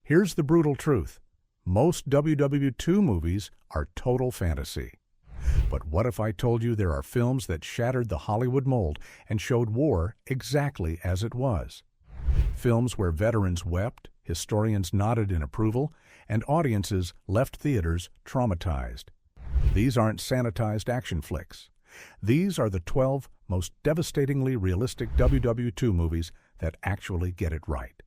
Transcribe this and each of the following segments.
Here's the brutal truth. Most WW2 movies are total fantasy. But what if I told you there are films that shattered the Hollywood mold and showed war exactly as it was? Films where veterans wept, historians nodded in approval, and audiences left theaters traumatized. These aren't sanitized action flicks. These are the 12 most devastatingly realistic WW2 movies that actually get it right.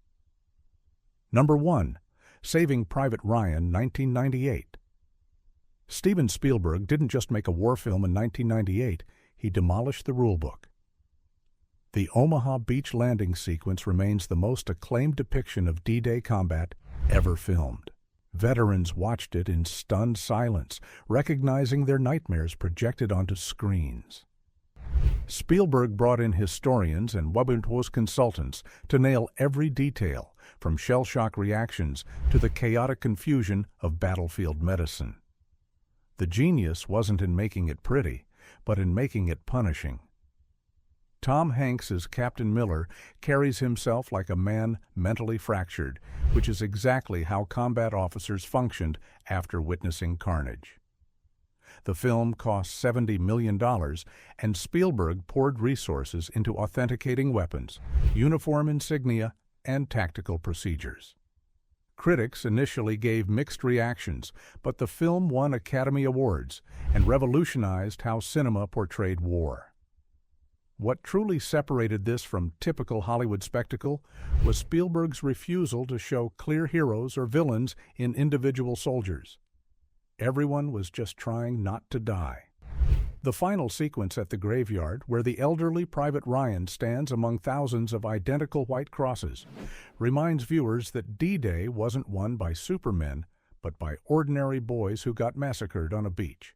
Number 1. Saving Private Ryan, 1998. Steven Spielberg didn't just make a war film in 1998, he demolished the rulebook. The Omaha beach landing sequence remains the most acclaimed depiction of D-Day combat ever filmed. Veterans watched it in stunned silence, recognizing their nightmares projected onto screens. Spielberg brought in historians and WW2 consultants to nail every detail, from shell-shock reactions to the chaotic confusion of battlefield medicine. The genius wasn't in making it pretty, but in making it punishing. Tom Hanks's Captain Miller carries himself like a man mentally fractured, which is exactly how combat officers functioned after witnessing carnage. The film cost $70 million, and Spielberg poured resources into authenticating weapons, uniform insignia, and tactical procedures. Critics initially gave mixed reactions, but the film won Academy Awards and revolutionized how cinema portrayed war. What truly separated this from typical Hollywood spectacle was Spielberg's refusal to show clear heroes or villains in individual soldiers. Everyone was just trying not to die. The final sequence at the graveyard, where the elderly Private Ryan stands among thousands of identical white crosses, reminds viewers that D-Day wasn't won by supermen, but by ordinary boys who got massacred on a beach.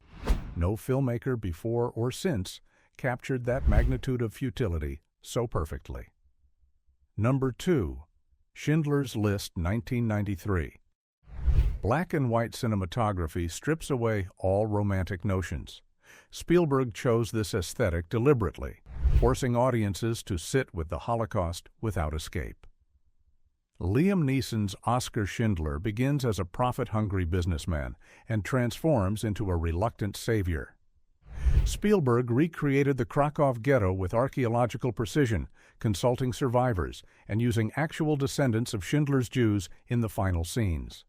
No filmmaker before or since captured that magnitude of futility so perfectly. Number 2. Schindler's List, 1993. Black and white cinematography strips away all romantic notions. Spielberg chose this aesthetic deliberately, forcing audiences to sit with the Holocaust without escape. Liam Neeson's Oskar Schindler begins as a profit-hungry businessman and transforms into a reluctant savior. Spielberg recreated the Krakow ghetto with archaeological precision, consulting survivors, and using actual descendants of Schindler's Jews in the final scenes.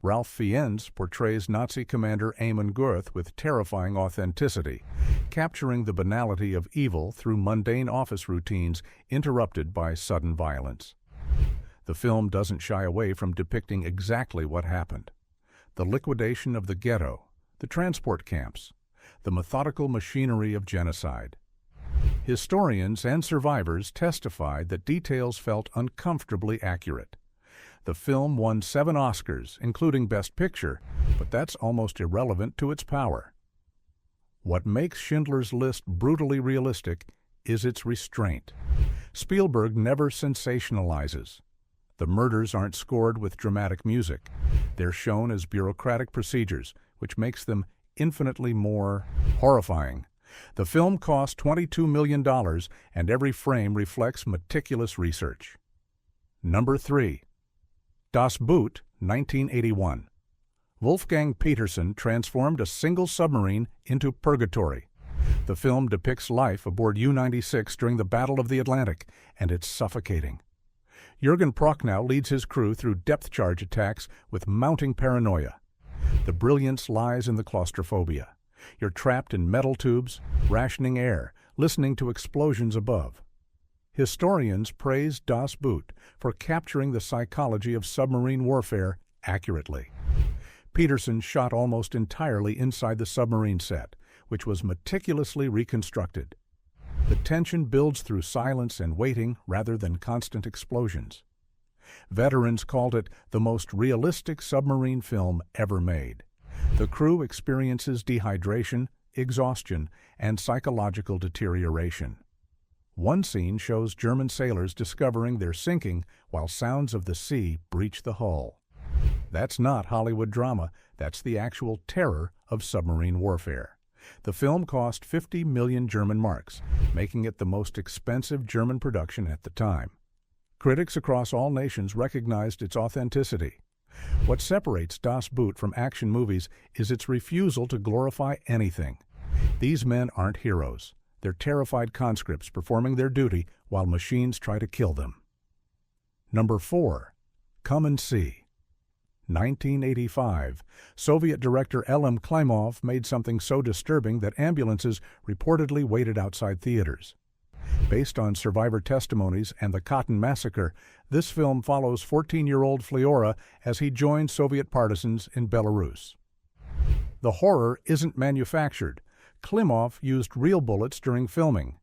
Ralph Fiennes portrays Nazi commander Amon Goeth with terrifying authenticity, capturing the banality of evil through mundane office routines interrupted by sudden violence. The film doesn't shy away from depicting exactly what happened: the liquidation of the ghetto, the transport camps, the methodical machinery of genocide. Historians and survivors testified that details felt uncomfortably accurate. The film won 7 Oscars, including Best Picture, but that's almost irrelevant to its power. What makes Schindler's List brutally realistic is its restraint. Spielberg never sensationalizes. The murders aren't scored with dramatic music. They're shown as bureaucratic procedures, which makes them infinitely more horrifying. The film cost $22 million, and every frame reflects meticulous research. Number 3. Das Boot, 1981. Wolfgang Petersen transformed a single submarine into purgatory. The film depicts life aboard U-96 during the Battle of the Atlantic, and it's suffocating. Jürgen Prochnow leads his crew through depth charge attacks with mounting paranoia. The brilliance lies in the claustrophobia. You're trapped in metal tubes, rationing air, listening to explosions above. Historians praise Das Boot for capturing the psychology of submarine warfare accurately. Petersen shot almost entirely inside the submarine set, which was meticulously reconstructed. The tension builds through silence and waiting rather than constant explosions. Veterans called it the most realistic submarine film ever made. The crew experiences dehydration, exhaustion, and psychological deterioration. One scene shows German sailors discovering they're sinking while sounds of the sea breach the hull. That's not Hollywood drama, that's the actual terror of submarine warfare. The film cost 50 million German marks, making it the most expensive German production at the time. Critics across all nations recognized its authenticity. What separates Das Boot from action movies is its refusal to glorify anything. These men aren't heroes. They're terrified conscripts performing their duty while machines try to kill them. Number 4. Come and See. 1985, Soviet director L.M. Klimov made something so disturbing that ambulances reportedly waited outside theaters. Based on survivor testimonies and the Cotton Massacre, this film follows 14-year-old Fliora as he joins Soviet partisans in Belarus. The horror isn't manufactured. Klimov used real bullets during filming.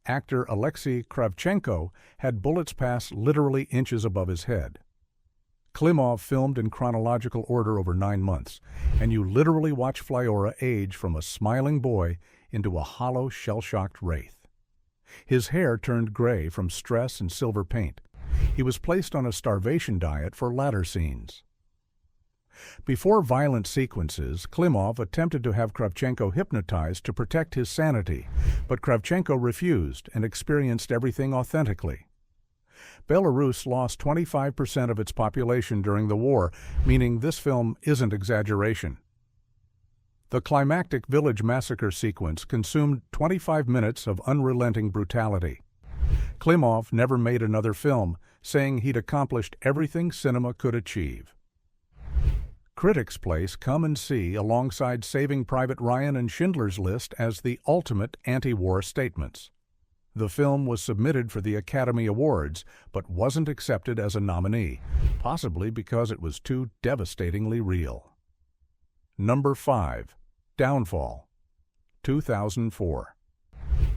Actor Alexei Kravchenko had bullets pass literally inches above his head. Klimov filmed in chronological order over 9 months, and you literally watch Fliora age from a smiling boy into a hollow, shell-shocked wraith. His hair turned gray from stress and silver paint. He was placed on a starvation diet for latter scenes. Before violent sequences, Klimov attempted to have Kravchenko hypnotized to protect his sanity, but Kravchenko refused and experienced everything authentically. Belarus lost 25% of its population during the war, meaning this film isn't exaggeration. The climactic village massacre sequence consumed 25 minutes of unrelenting brutality. Klimov never made another film, saying he'd accomplished everything cinema could achieve. Critics place Come and See alongside Saving Private Ryan and Schindler's List as the ultimate anti-war statements. The film was submitted for the Academy Awards, but wasn't accepted as a nominee, possibly because it was too devastatingly real. Number 5. Downfall. 2004.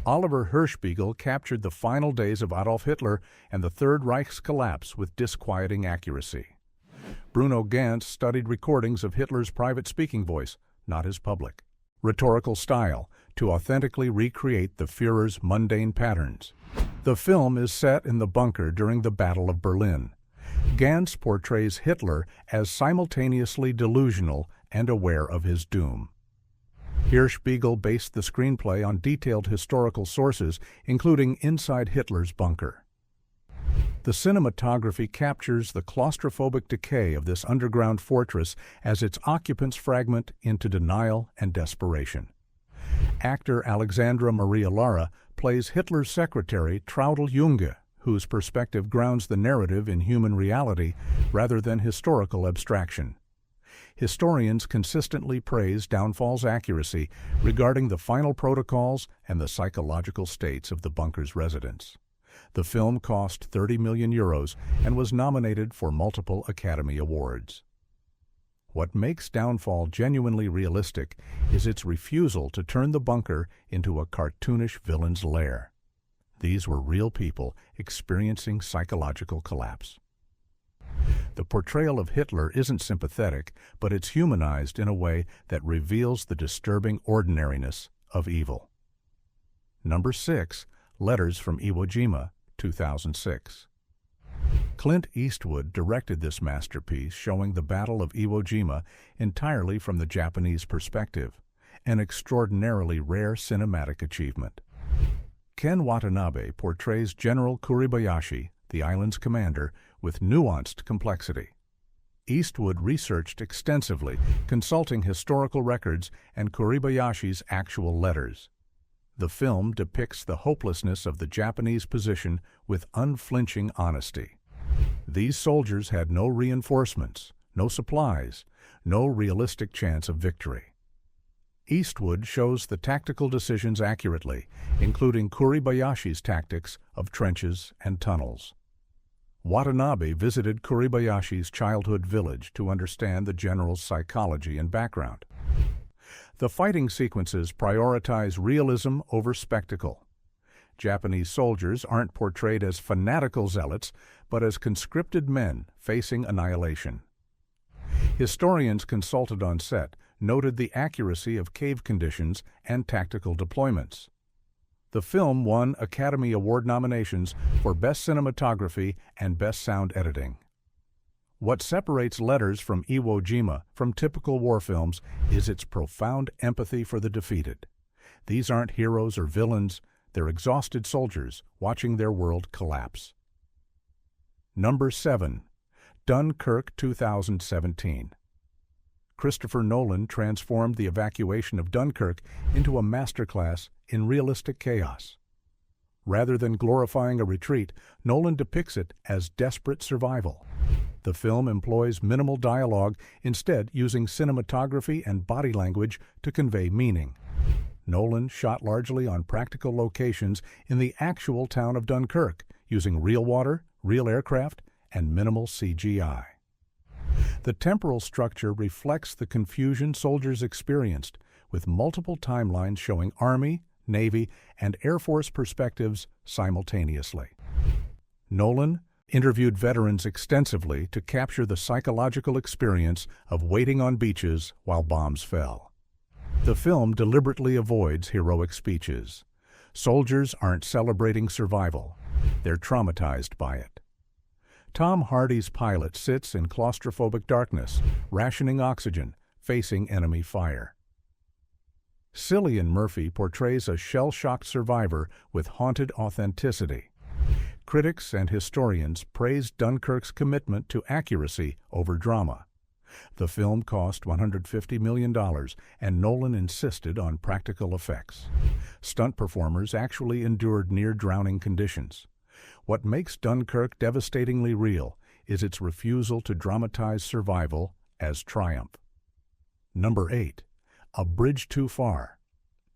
Oliver Hirschbiegel captured the final days of Adolf Hitler and the Third Reich's collapse with disquieting accuracy. Bruno Ganz studied recordings of Hitler's private speaking voice, not his public, rhetorical style, to authentically recreate the Führer's mundane patterns. The film is set in the bunker during the Battle of Berlin. Ganz portrays Hitler as simultaneously delusional and aware of his doom. Hirschbiegel based the screenplay on detailed historical sources, including inside Hitler's bunker. The cinematography captures the claustrophobic decay of this underground fortress as its occupants fragment into denial and desperation. Actor Alexandra Maria Lara plays Hitler's secretary Traudl Junge, whose perspective grounds the narrative in human reality rather than historical abstraction. Historians consistently praise Downfall's accuracy regarding the final protocols and the psychological states of the bunker's residents. The film cost 30 million euros and was nominated for multiple Academy Awards. What makes Downfall genuinely realistic is its refusal to turn the bunker into a cartoonish villain's lair. These were real people experiencing psychological collapse. The portrayal of Hitler isn't sympathetic, but it's humanized in a way that reveals the disturbing ordinariness of evil. Number 6. Letters from Iwo Jima, 2006. Clint Eastwood directed this masterpiece showing the Battle of Iwo Jima entirely from the Japanese perspective, an extraordinarily rare cinematic achievement. Ken Watanabe portrays General Kuribayashi, the island's commander, with nuanced complexity. Eastwood researched extensively, consulting historical records and Kuribayashi's actual letters. The film depicts the hopelessness of the Japanese position with unflinching honesty. These soldiers had no reinforcements, no supplies, no realistic chance of victory. Eastwood shows the tactical decisions accurately, including Kuribayashi's tactics of trenches and tunnels. Watanabe visited Kuribayashi's childhood village to understand the general's psychology and background. The fighting sequences prioritize realism over spectacle. Japanese soldiers aren't portrayed as fanatical zealots, but as conscripted men facing annihilation. Historians consulted on set noted the accuracy of cave conditions and tactical deployments. The film won Academy Award nominations for Best Cinematography and Best Sound Editing. What separates Letters from Iwo Jima from typical war films is its profound empathy for the defeated. These aren't heroes or villains, they're exhausted soldiers watching their world collapse. Number 7. Dunkirk 2017. Christopher Nolan transformed the evacuation of Dunkirk into a masterclass in realistic chaos. Rather than glorifying a retreat, Nolan depicts it as desperate survival. The film employs minimal dialogue, instead using cinematography and body language to convey meaning. Nolan shot largely on practical locations in the actual town of Dunkirk, using real water, real aircraft, and minimal CGI. The temporal structure reflects the confusion soldiers experienced, with multiple timelines showing Army, Navy, and Air Force perspectives simultaneously. Nolan interviewed veterans extensively to capture the psychological experience of waiting on beaches while bombs fell. The film deliberately avoids heroic speeches. Soldiers aren't celebrating survival. They're traumatized by it. Tom Hardy's pilot sits in claustrophobic darkness, rationing oxygen, facing enemy fire. Cillian Murphy portrays a shell-shocked survivor with haunted authenticity. Critics and historians praise Dunkirk's commitment to accuracy over drama. The film cost $150 million, and Nolan insisted on practical effects. Stunt performers actually endured near-drowning conditions. What makes Dunkirk devastatingly real is its refusal to dramatize survival as triumph. Number 8. A Bridge Too Far.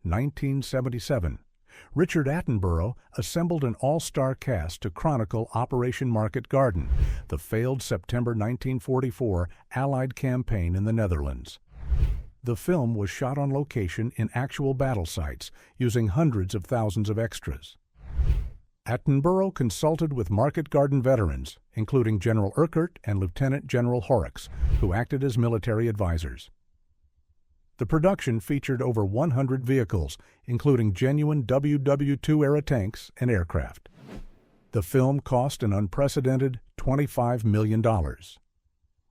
1977. Richard Attenborough assembled an all-star cast to chronicle Operation Market Garden, the failed September 1944 Allied campaign in the Netherlands. The film was shot on location in actual battle sites, using hundreds of thousands of extras. Attenborough consulted with Market Garden veterans, including General Urquhart and Lieutenant General Horrocks, who acted as military advisors. The production featured over 100 vehicles, including genuine WW2-era tanks and aircraft. The film cost an unprecedented $25 million.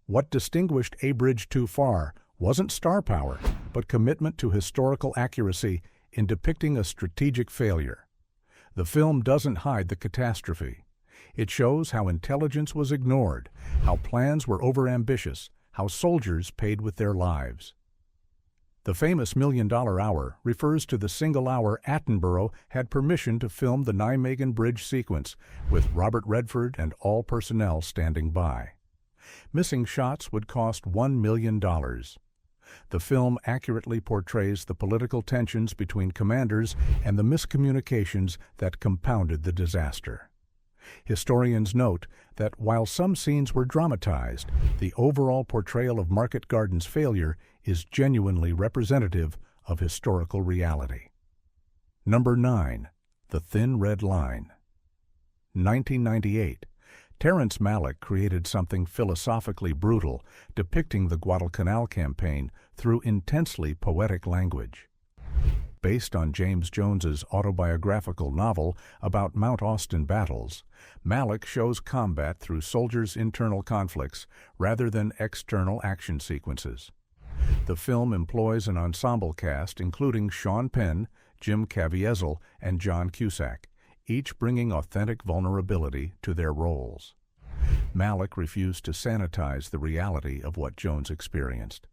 What distinguished A Bridge Too Far wasn't star power, but commitment to historical accuracy in depicting a strategic failure. The film doesn't hide the catastrophe. It shows how intelligence was ignored, how plans were overambitious, how soldiers paid with their lives. The famous $1 Million Hour refers to the single hour Attenborough had permission to film the Nijmegen Bridge sequence, with Robert Redford and all personnel standing by. Missing shots would cost $1 million. The film accurately portrays the political tensions between commanders and the miscommunications that compounded the disaster. Historians note that while some scenes were dramatized, the overall portrayal of Market Garden's failure is genuinely representative of historical reality. Number 9. The Thin Red Line. 1998. Terrence Malick created something philosophically brutal, depicting the Guadalcanal campaign through intensely poetic language. Based on James Jones's autobiographical novel about Mount Austin battles, Malick shows combat through soldiers' internal conflicts rather than external action sequences. The film employs an ensemble cast including Sean Penn, Jim Caviezel, and John Cusack, each bringing authentic vulnerability to their roles. Malick refused to sanitize the reality of what Jones experienced.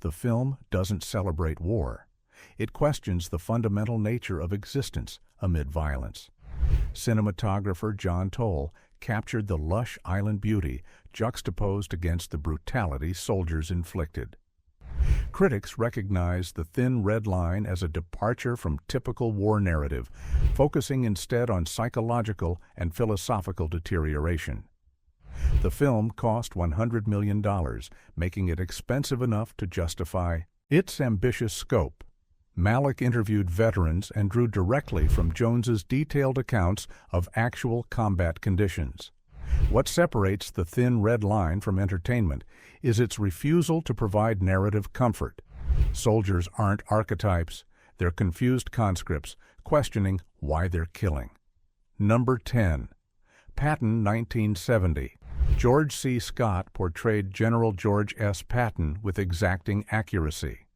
The film doesn't celebrate war. It questions the fundamental nature of existence amid violence. Cinematographer John Toll captured the lush island beauty juxtaposed against the brutality soldiers inflicted. Critics recognize The Thin Red Line as a departure from typical war narrative, focusing instead on psychological and philosophical deterioration. The film cost $100 million, making it expensive enough to justify its ambitious scope. Malick interviewed veterans and drew directly from Jones's detailed accounts of actual combat conditions. What separates The Thin Red Line from entertainment is its refusal to provide narrative comfort. Soldiers aren't archetypes, they're confused conscripts, questioning why they're killing. Number 10. Patton 1970. George C. Scott portrayed General George S. Patton with exacting accuracy.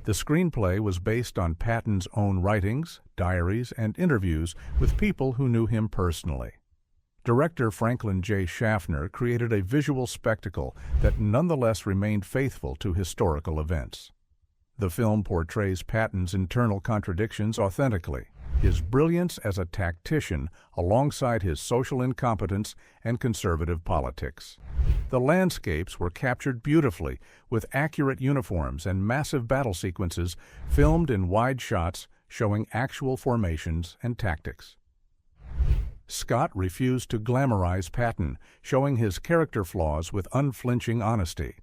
The screenplay was based on Patton's own writings, diaries, and interviews with people who knew him personally. Director Franklin J. Schaffner created a visual spectacle that nonetheless remained faithful to historical events. The film portrays Patton's internal contradictions authentically, his brilliance as a tactician alongside his social incompetence and conservative politics. The landscapes were captured beautifully, with accurate uniforms and massive battle sequences filmed in wide shots showing actual formations and tactics. Scott refused to glamorize Patton, showing his character flaws with unflinching honesty.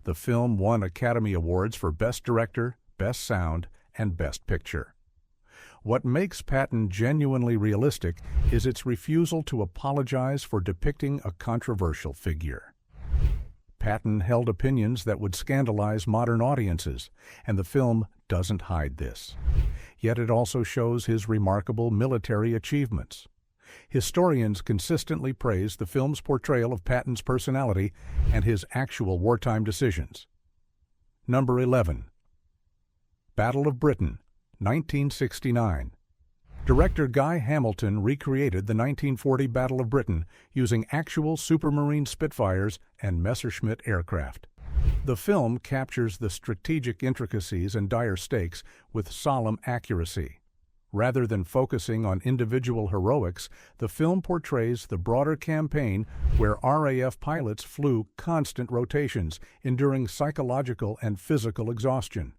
The film won Academy Awards for Best Director, Best Sound, and Best Picture. What makes Patton genuinely realistic is its refusal to apologize for depicting a controversial figure. Patton held opinions that would scandalize modern audiences, and the film doesn't hide this. Yet it also shows his remarkable military achievements. Historians consistently praise the film's portrayal of Patton's personality and his actual wartime decisions. Number 11. Battle of Britain, 1969. Director Guy Hamilton recreated the 1940 Battle of Britain using actual Supermarine Spitfires and Messerschmitt aircraft. The film captures the strategic intricacies and dire stakes with solemn accuracy. Rather than focusing on individual heroics, the film portrays the broader campaign where RAF pilots flew constant rotations, enduring psychological and physical exhaustion.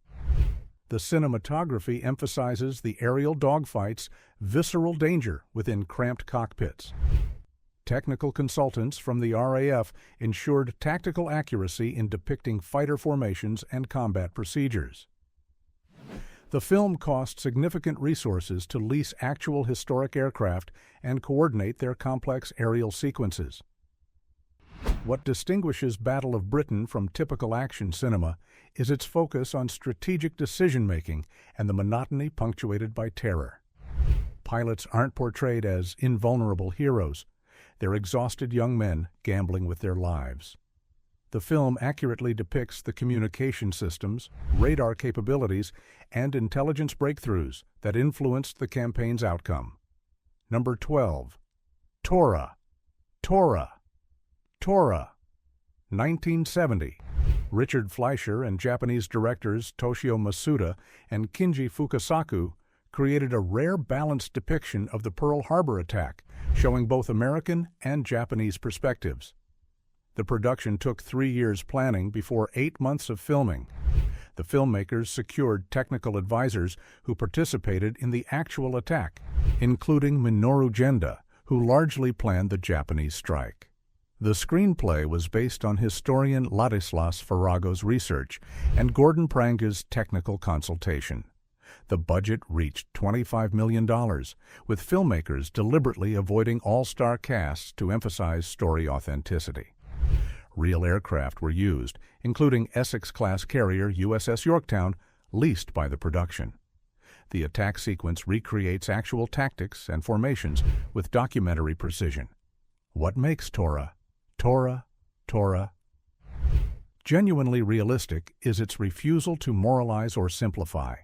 The cinematography emphasizes the aerial dogfights' visceral danger within cramped cockpits. Technical consultants from the RAF ensured tactical accuracy in depicting fighter formations and combat procedures. The film cost significant resources to lease actual historic aircraft and coordinate their complex aerial sequences. What distinguishes Battle of Britain from typical action cinema is its focus on strategic decision-making and the monotony punctuated by terror. Pilots aren't portrayed as invulnerable heroes. They're exhausted young men gambling with their lives. The film accurately depicts the communication systems, radar capabilities, and intelligence breakthroughs that influenced the campaign's outcome. Number 12. Tora. 1970. Richard Fleischer and Japanese directors Toshio Masuda and Kinji Fukasaku created a rare balanced depiction of the Pearl Harbor attack, showing both American and Japanese perspectives. The production took 3 years planning before 8 months of filming. The filmmakers secured technical advisors who participated in the actual attack, including Minoru Genda, who largely planned the Japanese strike. The screenplay was based on historian Ladislas Farrago's research and Gordon Pranga's technical consultation. The budget reached $25 million, with filmmakers deliberately avoiding all-star casts to emphasize story authenticity. Real aircraft were used, including Essex-class carrier USS Yorktown, leased by the production. The attack sequence recreates actual tactics and formations with documentary precision. What makes Tora? Genuinely realistic is its refusal to moralize or simplify.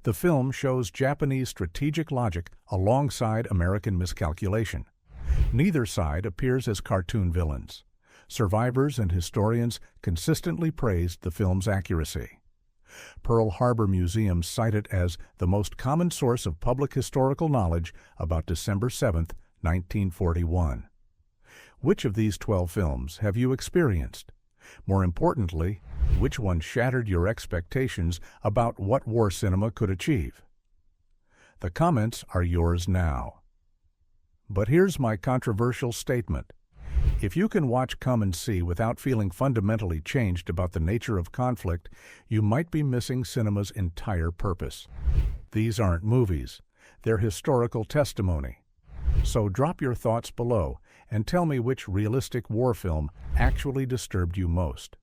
The film shows Japanese strategic logic alongside American miscalculation. Neither side appears as cartoon villains. Survivors and historians consistently praised the film's accuracy. Pearl Harbor museums cite it as the most common source of public historical knowledge about December 7, 1941. Which of these 12 films have you experienced? More importantly, which one shattered your expectations about what war cinema could achieve? The comments are yours now. But here's my controversial statement. If you can watch Come and See without feeling fundamentally changed about the nature of conflict, you might be missing cinema's entire purpose. These aren't movies. They're historical testimony. So drop your thoughts below and tell me which realistic war film actually disturbed you most.